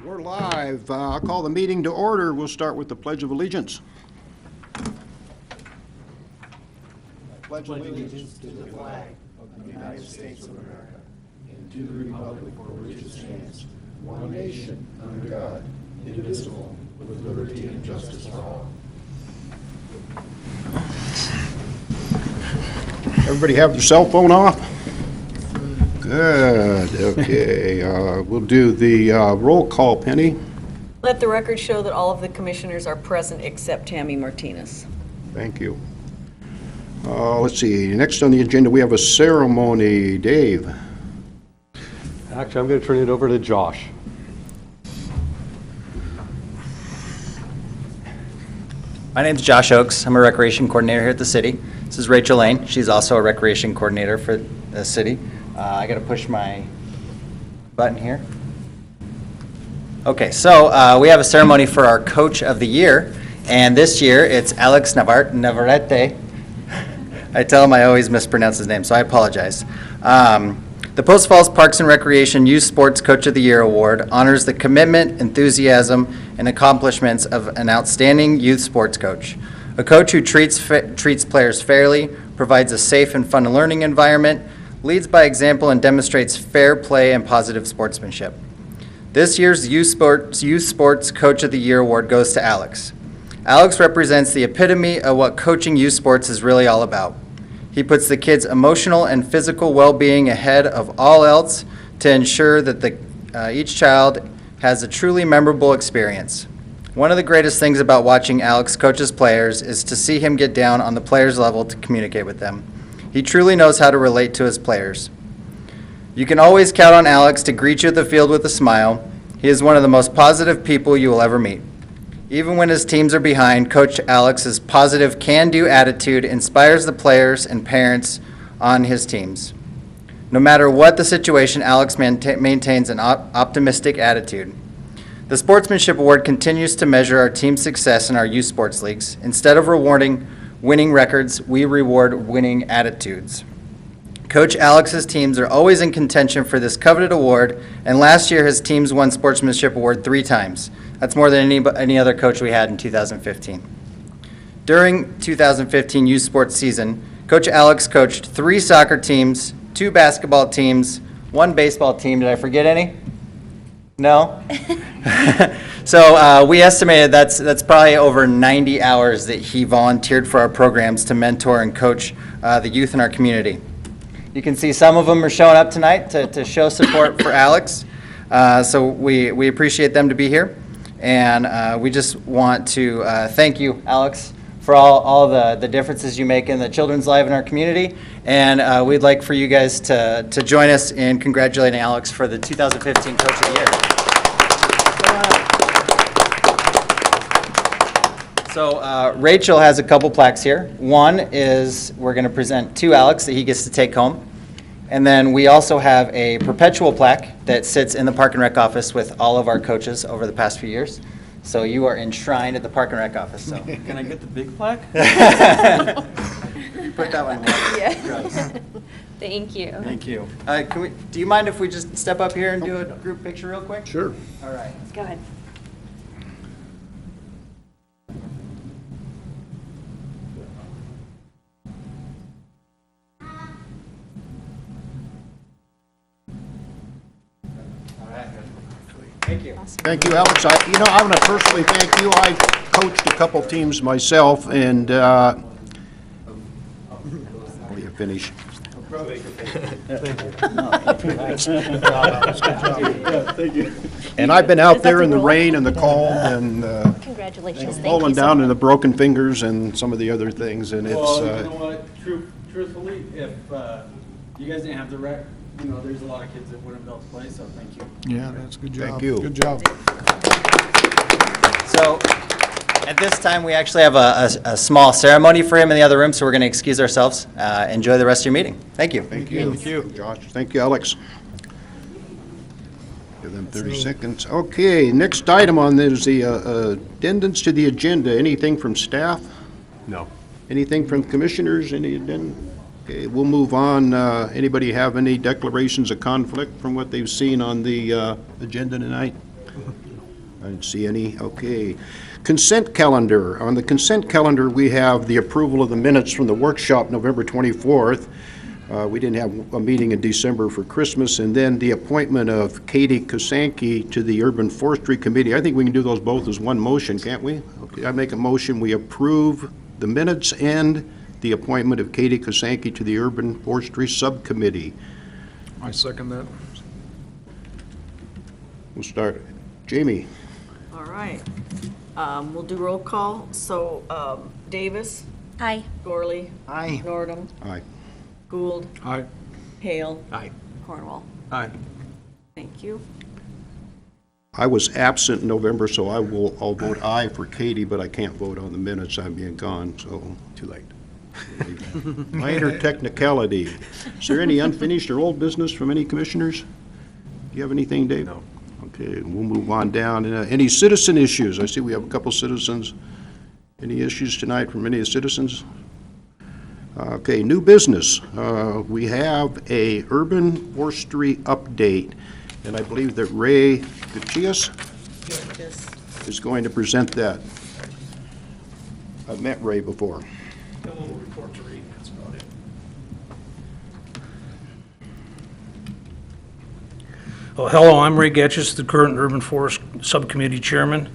We're live. I'll call the meeting to order. We'll start with the Pledge of Allegiance. Pledge allegiance to the flag of the United States of America and to the republic for which it stands, one nation, under God, indivisible, with liberty and justice for all. Everybody have their cell phone off? Good. Okay. We'll do the roll call, Penny. Let the record show that all of the commissioners are present except Tammy Martinez. Thank you. Let's see. Next on the agenda, we have a ceremony. Dave. Actually, I'm going to turn it over to Josh. My name's Josh Oakes. I'm a recreation coordinator here at the city. This is Rachel Lane. She's also a recreation coordinator for the city. I got to push my button here. Okay, so we have a ceremony for our Coach of the Year, and this year it's Alex Navarrete. I tell him I always mispronounce his name, so I apologize. The Post Falls Parks and Recreation Youth Sports Coach of the Year Award honors the commitment, enthusiasm, and accomplishments of an outstanding youth sports coach. A coach who treats players fairly, provides a safe and fun learning environment, leads by example, and demonstrates fair play and positive sportsmanship. This year's Youth Sports Coach of the Year Award goes to Alex. Alex represents the epitome of what coaching youth sports is really all about. He puts the kids' emotional and physical well-being ahead of all else to ensure that each child has a truly memorable experience. One of the greatest things about watching Alex coach his players is to see him get down on the players' level to communicate with them. He truly knows how to relate to his players. You can always count on Alex to greet you at the field with a smile. He is one of the most positive people you will ever meet. Even when his teams are behind, Coach Alex's positive can-do attitude inspires the players and parents on his teams. No matter what the situation, Alex maintains an optimistic attitude. The Sportsmanship Award continues to measure our team's success in our youth sports leagues. Instead of rewarding winning records, we reward winning attitudes. Coach Alex's teams are always in contention for this coveted award, and last year his teams won Sportsmanship Award 3 times. That's more than any other coach we had in 2015. During 2015 youth sports season, Coach Alex coached 3 soccer teams, 2 basketball teams, 1 baseball team. Did I forget any? No? So we estimated that's probably over 90 hours that he volunteered for our programs to mentor and coach the youth in our community. You can see some of them are showing up tonight to show support for Alex. So we appreciate them to be here. And we just want to thank you, Alex, for all the differences you make in the children's life in our community. And we'd like for you guys to join us in congratulating Alex for the 2015 Coach of the Year. So Rachel has a couple plaques here. One is we're going to present to Alex that he gets to take home. And then we also have a perpetual plaque that sits in the Park and Rec office with all of our coaches over the past few years. So you are enshrined at the Park and Rec office. So can I get the big plaque? You put that one away. Yeah. Thank you. Thank you. Do you mind if we just step up here and do a group picture real quick? Sure. All right. Go ahead. Thank you. Thank you, Alex. I want to personally thank you. I coached a couple teams myself, and will you finish? Thank you. And I've been out there in the rain and the cold and Congratulations. Thank falling you so down much. in the broken fingers and some of the other things, and it's. Well, you know what? Truthfully, if you guys didn't have the rec, there's a lot of kids that wouldn't be able to play. So thank you. Yeah, that's a good job. Thank you. Good job. So at this time, we actually have a small ceremony for him in the other room, so we're going to excuse ourselves. Enjoy the rest of your meeting. Thank you. Thank you. Thank you, Josh. Thank you, Alex. Give them 30 seconds. Okay, next item on this is the addendums to the agenda. Anything from staff? No. Anything from commissioners? Any addendum? Okay, we'll move on. Anybody have any declarations of conflict from what they've seen on the agenda tonight? I didn't see any. Okay. Consent calendar. On the consent calendar, we have the approval of the minutes from the workshop November 24th. We didn't have a meeting in December for Christmas, and then the appointment of Katie Kosanke to the Urban Forestry Committee. I think we can do those both as one motion, can't we? Okay, I make a motion, we approve the minutes and the appointment of Katie Kosanke to the Urban Forestry Subcommittee. I second that. We'll start. Jamie? All right. We'll do roll call. So Davis, Aye. Gorley, Aye. Nordum, Aye. Gould, Aye. Hale, Aye. Cornwall. Aye. Thank you. I was absent in November, so I'll vote aye for Katie, but I can't vote on the minutes. I'm being gone, so. Too late. Minor technicality. Is there any unfinished or old business from any commissioners? Do you have anything, Dave? No. Okay, we'll move on down. Any citizen issues? I see we have a couple citizens. Any issues tonight from any citizens? Okay, new business. We have a urban forestry update, and I believe that Ray Getchius is going to present that. I've met Ray before. A little report to read, that's about it. Oh, hello, I'm Ray Getchius, the current Urban Forest Subcommittee Chairman.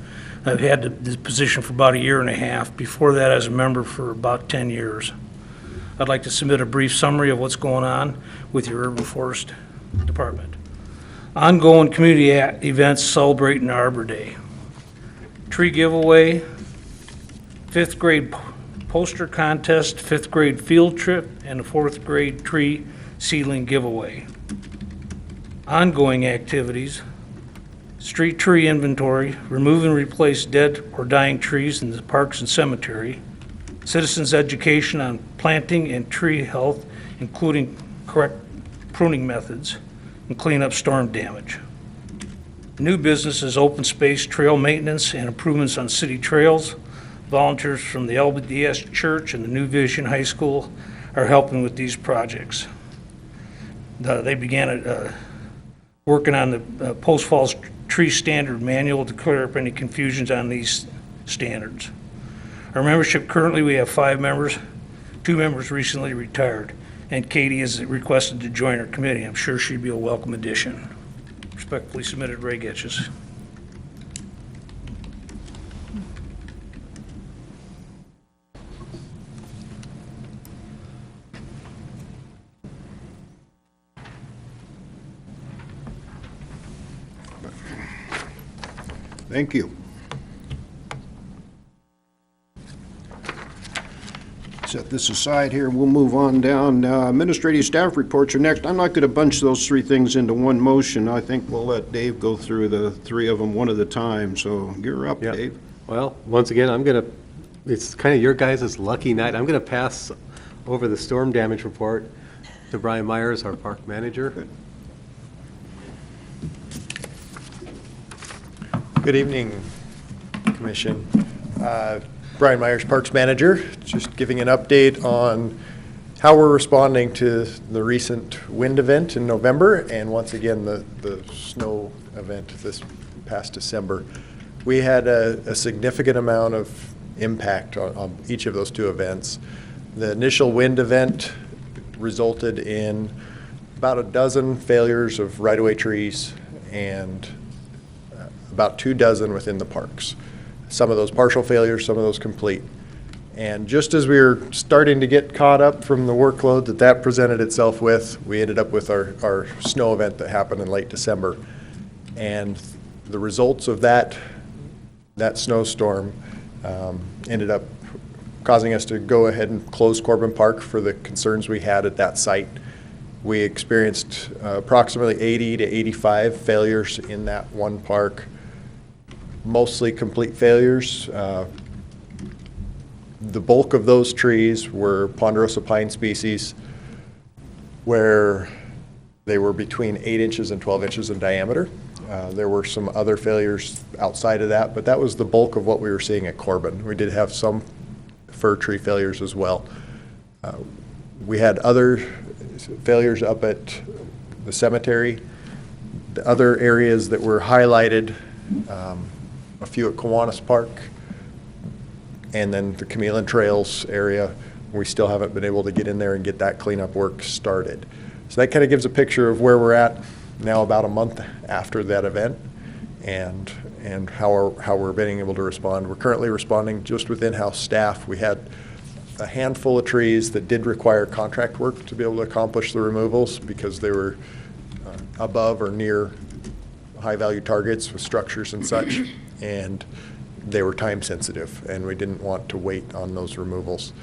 I've had this position for about a year and a half. Before that, as a member for about 10 years. I'd like to submit a brief summary of what's going on with your Urban Forest Department. Ongoing community events celebrating Arbor Day. Tree giveaway, 5th grade poster contest, 5th grade field trip, and a 4th grade tree seedling giveaway. Ongoing activities, street tree inventory, remove and replace dead or dying trees in the parks and cemetery, citizens education on planting and tree health, including correct pruning methods, and clean up storm damage. New businesses, open space, trail maintenance, and improvements on city trails. Volunteers from the LDS Church and the New Vision High School are helping with these projects. They began working on the Post Falls Tree Standard Manual to clear up any confusions on these standards. Our membership currently, we have 5 members. 2 members recently retired, and Katie is requested to join our committee. I'm sure she'd be a welcome addition. Respectfully submitted, Ray Getchius. Thank you. Set this aside here, we'll move on down. Administrative staff reports are next. I'm not going to bunch those 3 things into one motion. I think we'll let Dave go through the 3 of them one at a time. So you're up, Yeah. Dave. Well, once again, it's kind of your guys' lucky night. I'm going to pass over the storm damage report to Brian Myers, our park manager. Good evening, Commission. Brian Myers, Parks Manager, just giving an update on how we're responding to the recent wind event in November and once again the snow event this past December. We had a significant amount of impact on each of those 2 events. The initial wind event resulted in about a dozen failures of right-of-way trees and about 2 dozen within the parks. Some of those partial failures, some of those complete. And just as we were starting to get caught up from the workload that presented itself with, we ended up with our snow event that happened in late December. And the results of that snowstorm ended up causing us to go ahead and close Corbin Park for the concerns we had at that site. We experienced approximately 80 to 85 failures in that one park. Mostly complete failures. The bulk of those trees were ponderosa pine species where they were between 8 inches and 12 inches in diameter. There were some other failures outside of that, but that was the bulk of what we were seeing at Corbin. We did have some fir tree failures as well. We had other failures up at the cemetery. The other areas that were highlighted a few at Kiwanis Park, and then the Camille Trails area. We still haven't been able to get in there and get that cleanup work started. So that kind of gives a picture of where we're at now about a month after that event, and how we're being able to respond. We're currently responding just with in-house staff. We had a handful of trees that did require contract work to be able to accomplish the removals because they were above or near high-value targets with structures and such, and they were time sensitive, and we didn't want to wait on those removals.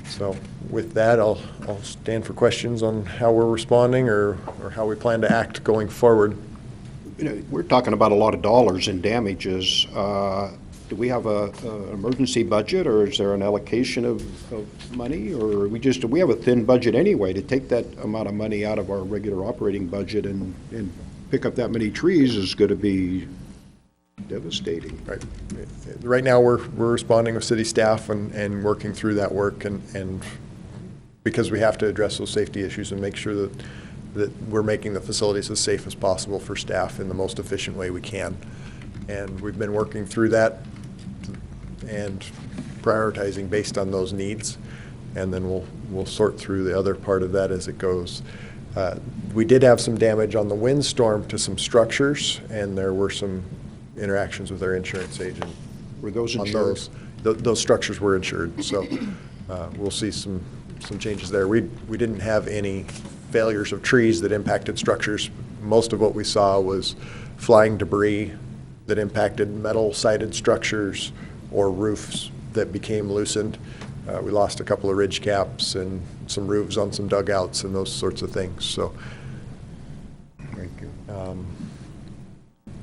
So with that, I'll stand for questions on how we're responding or how we plan to act going forward. You know, we're talking about a lot of dollars in damages. Do we have an emergency budget, or is there an allocation of money, or do we have a thin budget anyway? To take that amount of money out of our regular operating budget and pick up that many trees is going to be devastating. Right. Right now, we're responding with city staff and working through that work, and because we have to address those safety issues and make sure that we're making the facilities as safe as possible for staff in the most efficient way we can. And we've been working through that and prioritizing based on those needs, and then we'll sort through the other part of that as it goes. We did have some damage on the windstorm to some structures, and there were some interactions with our insurance agent. Were those on insured? Those structures were insured, so we'll see some changes there. We didn't have any failures of trees that impacted structures. Most of what we saw was flying debris that impacted metal-sided structures or roofs that became loosened. We lost a couple of ridge caps and some roofs on some dugouts and those sorts of things. So, Thank you.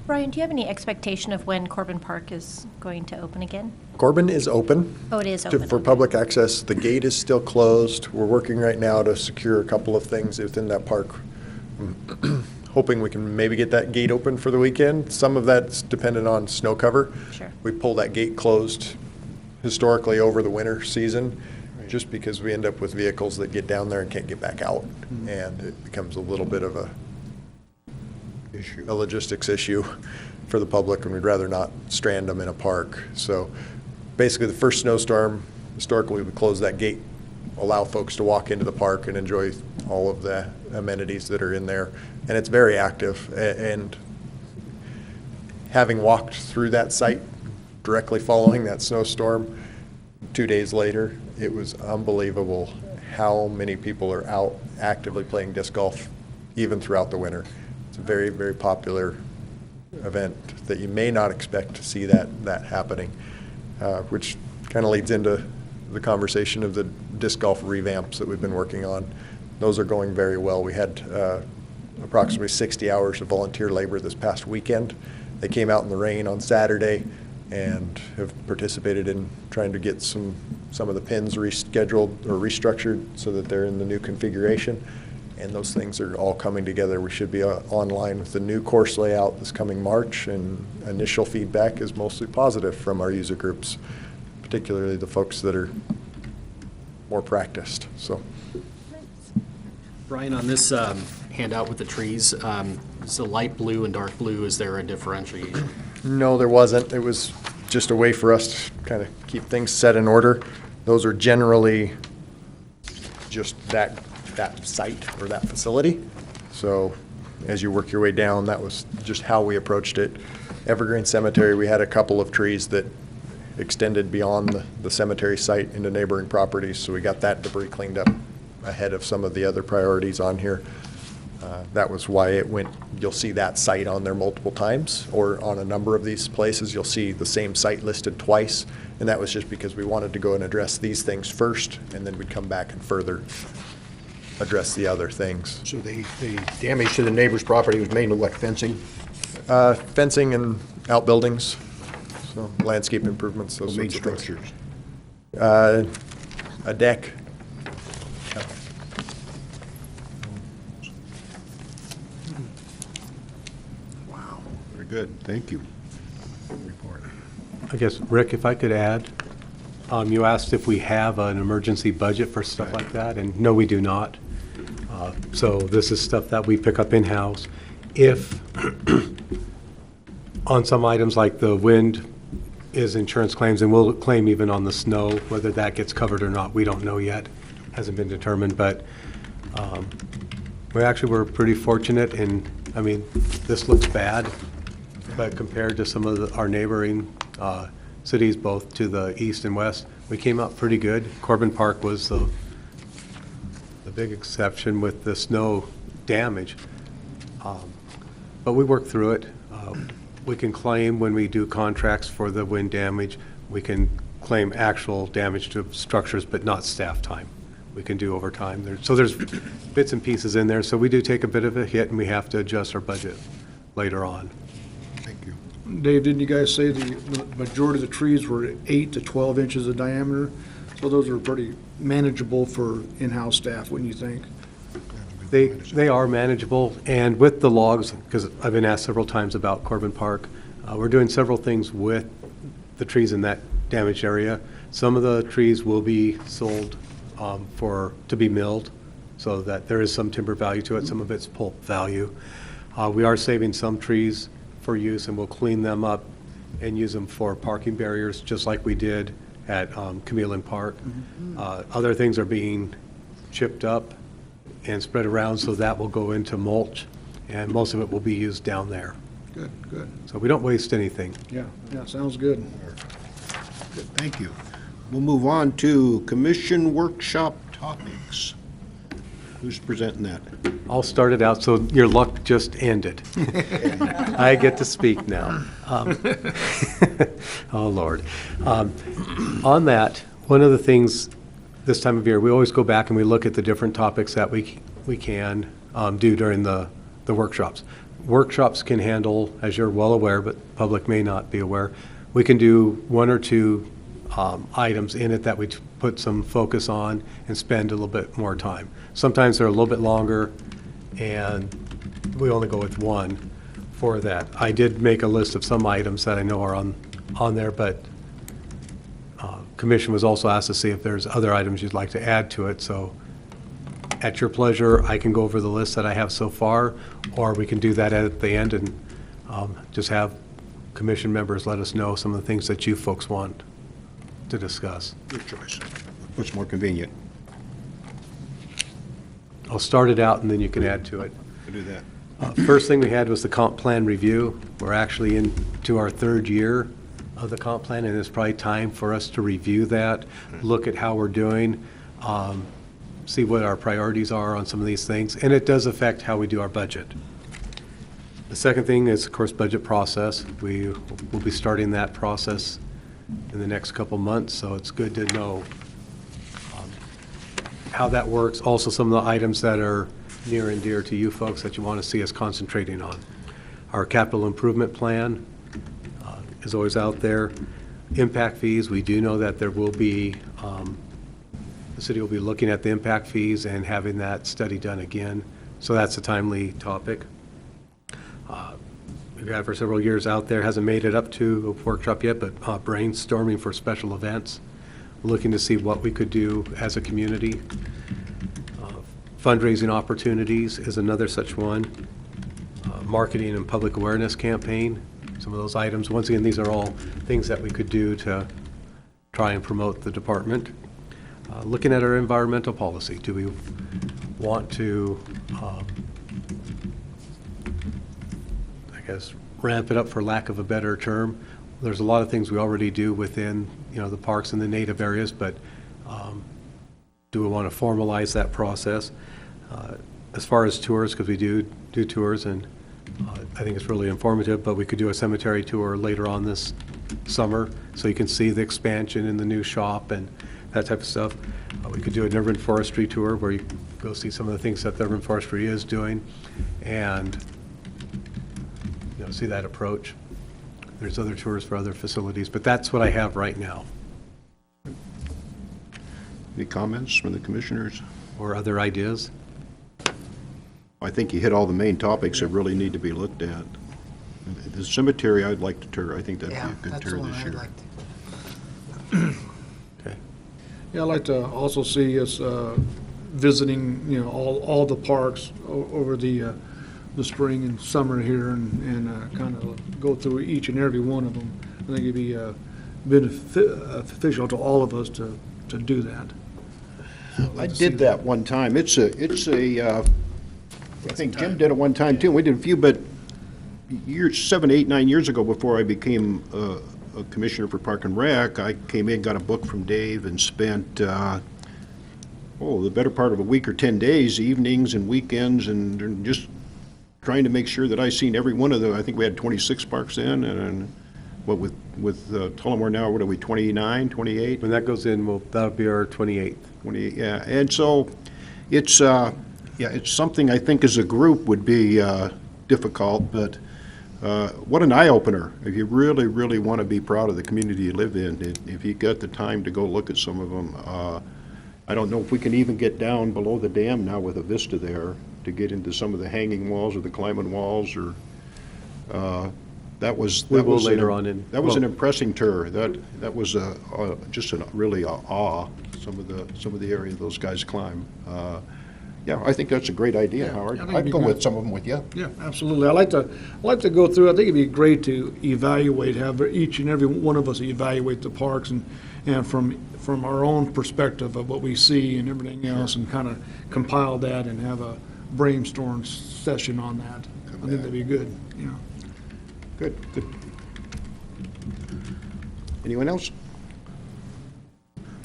Brian, do you have any expectation of when Corbin Park is going to open again? Corbin is open. Oh, it is open. For okay. public access. The gate is still closed. We're working right now to secure a couple of things within that park. Hoping we can maybe get that gate open for the weekend. Some of that's dependent on snow cover. Sure. We pull that gate closed historically over the winter season, just because we end up with vehicles that get down there and can't get back out. And it becomes a little bit of a logistics issue for the public, and we'd rather not strand them in a park. So basically the first snowstorm, historically we would close that gate, allow folks to walk into the park and enjoy all of the amenities that are in there. And it's very active. And having walked through that site directly following that snowstorm, 2 days later, it was unbelievable how many people are out actively playing disc golf even throughout the winter. It's a very, very popular event that you may not expect to see that happening, which kind of leads into the conversation of the disc golf revamps that we've been working on. Those are going very well. We had approximately 60 hours of volunteer labor this past weekend. They came out in the rain on Saturday and have participated in trying to get some of the pins rescheduled or restructured so that they're in the new configuration. And those things are all coming together. We should be online with the new course layout this coming March, and initial feedback is mostly positive from our user groups, particularly the folks that are more practiced. So, Brian, on this handout with the trees, is the light blue and dark blue, is there a differentiation? no, there wasn't. It was just a way for us to kind of keep things set in order. Those are generally just that site or that facility. So as you work your way down, that was just how we approached it. Evergreen Cemetery, we had a couple of trees that extended beyond the cemetery site into neighboring properties, so we got that debris cleaned up ahead of some of the other priorities on here. That was why it went, you'll see that site on there multiple times, or on a number of these places, you'll see the same site listed twice, and that was just because we wanted to go and address these things first, and then we'd come back and further address the other things. So the damage to the neighbor's property was mainly what, fencing? Fencing and outbuildings, so landscape improvements, those Main sorts of things. structures? A deck. Wow, very good, thank you. Report. I guess, Rick, if I could add, you asked if we have an emergency budget for stuff like that, and no, we do not. So this is stuff that we pick up in-house. If On some items like the wind is insurance claims, and we'll claim even on the snow. Whether that gets covered or not, we don't know yet. Hasn't been determined, but we actually were pretty fortunate. And I mean, this looks bad, but compared to some of our neighboring cities, both to the east and west, we came out pretty good. Corbin Park was the big exception with the snow damage. But we worked through it. We can claim when we do contracts for the wind damage, we can claim actual damage to structures, but not staff time. We can do overtime. So there's bits and pieces in there. So we do take a bit of a hit, and we have to adjust our budget later on. Thank you. Dave, didn't you guys say the majority of the trees were 8 to 12 inches of diameter? So those are pretty manageable for in-house staff, wouldn't you think? They are manageable, and with the logs, because I've been asked several times about Corbin Park, we're doing several things with the trees in that damaged area. Some of the trees will be sold to be milled, so that there is some timber value to it. Some of it's pulp value. We are saving some trees for use, and we'll clean them up and use them for parking barriers, just like we did at Chameleon Park. Other things are being chipped up and spread around, so that will go into mulch, and most of it will be used down there. Good, good. So we don't waste anything. Yeah, sounds good. Good, thank you. We'll move on to commission workshop topics. Who's presenting that? I'll start it out, so your luck just ended. I get to speak now. Oh, Lord. On that, one of the things this time of year, we always go back and we look at the different topics that we can do during the workshops. Workshops can handle, as you're well aware, but public may not be aware, we can do 1 or 2 items in it that we put some focus on and spend a little bit more time. Sometimes they're a little bit longer, and we only go with 1 for that. I did make a list of some items that I know are on there, but Commission was also asked to see if there's other items you'd like to add to it. So at your pleasure, I can go over the list that I have so far, or we can do that at the end and just have Commission members let us know some of the things that you folks want to discuss. Your choice. What's more convenient? I'll start it out and then you can add to it. To do that. First thing we had was the comp plan review. We're actually into our 3rd year of the comp plan, and it's probably time for us to review that, look at how we're doing, see what our priorities are on some of these things, and it does affect how we do our budget. The second thing is, of course, budget process. We will be starting that process in the next couple months, so it's good to know how that works. Also, some of the items that are near and dear to you folks that you want to see us concentrating on. Our capital improvement plan is always out there. Impact fees, we do know that there will be, the city will be looking at the impact fees and having that study done again. So that's a timely topic. We've had for several years out there, hasn't made it up to a workshop yet, but brainstorming for special events, looking to see what we could do as a community. Fundraising opportunities is another such one. Marketing and public awareness campaign, some of those items. Once again, these are all things that we could do to try and promote the department. Looking at our environmental policy, do we want to, I guess, ramp it up for lack of a better term? There's a lot of things we already do within, the parks and the native areas, but do we want to formalize that process? As far as tours, because we do tours, and I think it's really informative, but we could do a cemetery tour later on this summer, so you can see the expansion in the new shop and that type of stuff. We could do an urban forestry tour where you go see some of the things that the urban forestry is doing and see that approach. There's other tours for other facilities, but that's what I have right now. Any comments from the commissioners? Or other ideas? I think you hit all the main topics that really need to be looked at. The cemetery, I'd like to tour. I think that'd be a good tour this year. Okay. Yeah, I'd like to also see us visiting, all the parks over the the spring and summer here and kind of go through each and every one of them. I think it'd be beneficial to all of us to do that. I did that one time. I think Jim did it one time too. We did a few, but 7, 8, 9 years ago, before I became a commissioner for Park and Rec, I came in, got a book from Dave, and spent, the better part of a week or 10 days, evenings and weekends, and just trying to make sure that I seen every one of the, I think we had 26 parks then, and what with Tullamore now, what are we, 29, 28? When that goes in, that'll be our 28th. 28, yeah. And so it's, it's something I think as a group would be difficult, but what an eye-opener. If you really, really want to be proud of the community you live in, if you got the time to go look at some of them, I don't know if we can even get down below the dam now with a vista there to get into some of the hanging walls or the climbing walls, or that was an impressing tour. That was just really awe. Some of the area those guys climb. Yeah, I think that's a great idea, Howard. I'd go with some of them with you. Yeah, absolutely. I like to go through. I think it'd be great to evaluate, have each and every one of us evaluate the parks and from our own perspective of what we see and everything else, and kind of compile that and have a brainstorm session on that. I think that'd be good. Yeah. Good. Anyone else?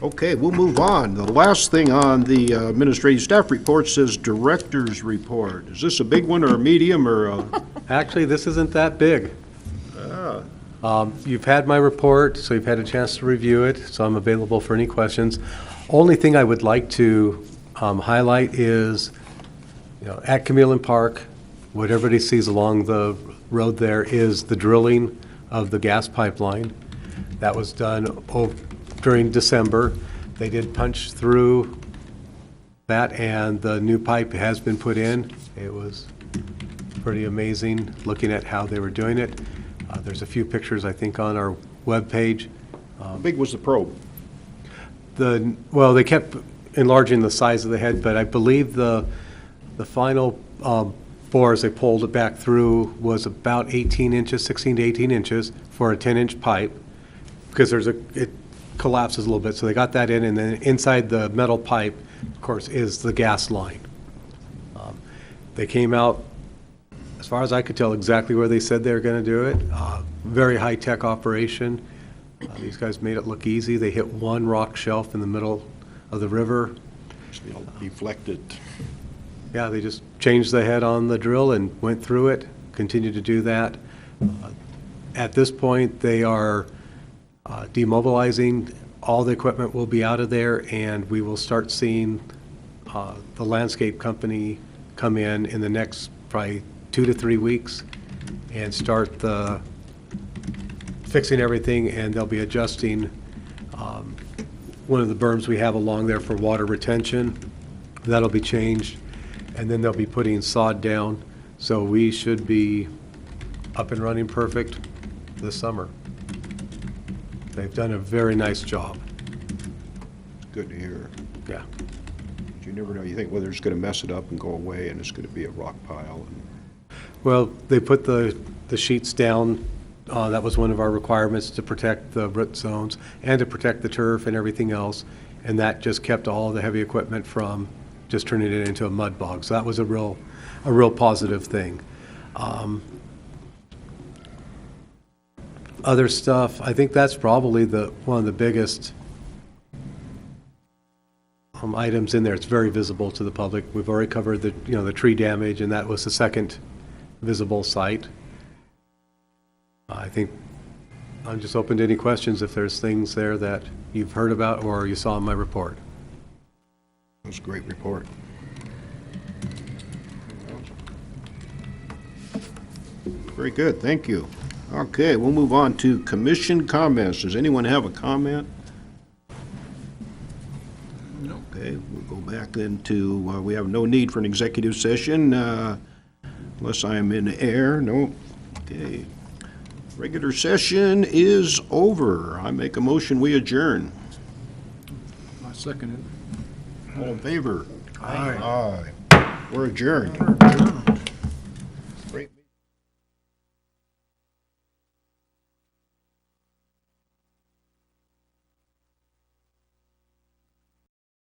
Okay, we'll move on. The last thing on the administrative staff report says director's report. Is this a big one or a medium or a? Actually, this isn't that big. You've had my report, so you've had a chance to review it, so I'm available for any questions. Only thing I would like to highlight is, at Camille Park, what everybody sees along the road there is the drilling of the gas pipeline. That was done during December. They did punch through that, and the new pipe has been put in. It was pretty amazing looking at how they were doing it. There's a few pictures, I think, on our webpage. How big was the probe? Well, they kept enlarging the size of the head, but I believe the final bore, as they pulled it back through, was about 18 inches, 16 to 18 inches for a 10-inch pipe, because it collapses a little bit. So they got that in, and then inside the metal pipe, of course, is the gas line. They came out, as far as I could tell, exactly where they said they were going to do it. Very high-tech operation. These guys made it look easy. They hit one rock shelf in the middle of the river. Deflected. Yeah, they just changed the head on the drill and went through it, continued to do that. At this point, they are demobilizing. All the equipment will be out of there, and we will start seeing the landscape company come in the next probably 2 to 3 weeks and start fixing everything, and they'll be adjusting one of the berms we have along there for water retention. That'll be changed, and then they'll be putting sod down, so we should be up and running perfect this summer. They've done a very nice job. Good to hear. Yeah. You never know. You think, well, they're just going to mess it up and go away, and it's going to be a rock pile. Well, they put the sheets down. That was one of our requirements, to protect the root zones and to protect the turf and everything else. And that just kept all the heavy equipment from just turning it into a mud bog. So that was a real positive thing. Other stuff, I think that's probably one of the biggest items in there. It's very visible to the public. We've already covered the tree damage, and that was the second visible site. I think I'm just open to any questions if there's things there that you've heard about or you saw in my report. That was a great report. Very good, thank you. Okay, we'll move on to commission comments. Does anyone have a comment? No. Okay, we'll go back into, we have no need for an executive session unless I am in air. No. Okay. Regular session is over. I make a motion, we adjourn. I second it. All in favor? Aye. Aye. We're adjourned.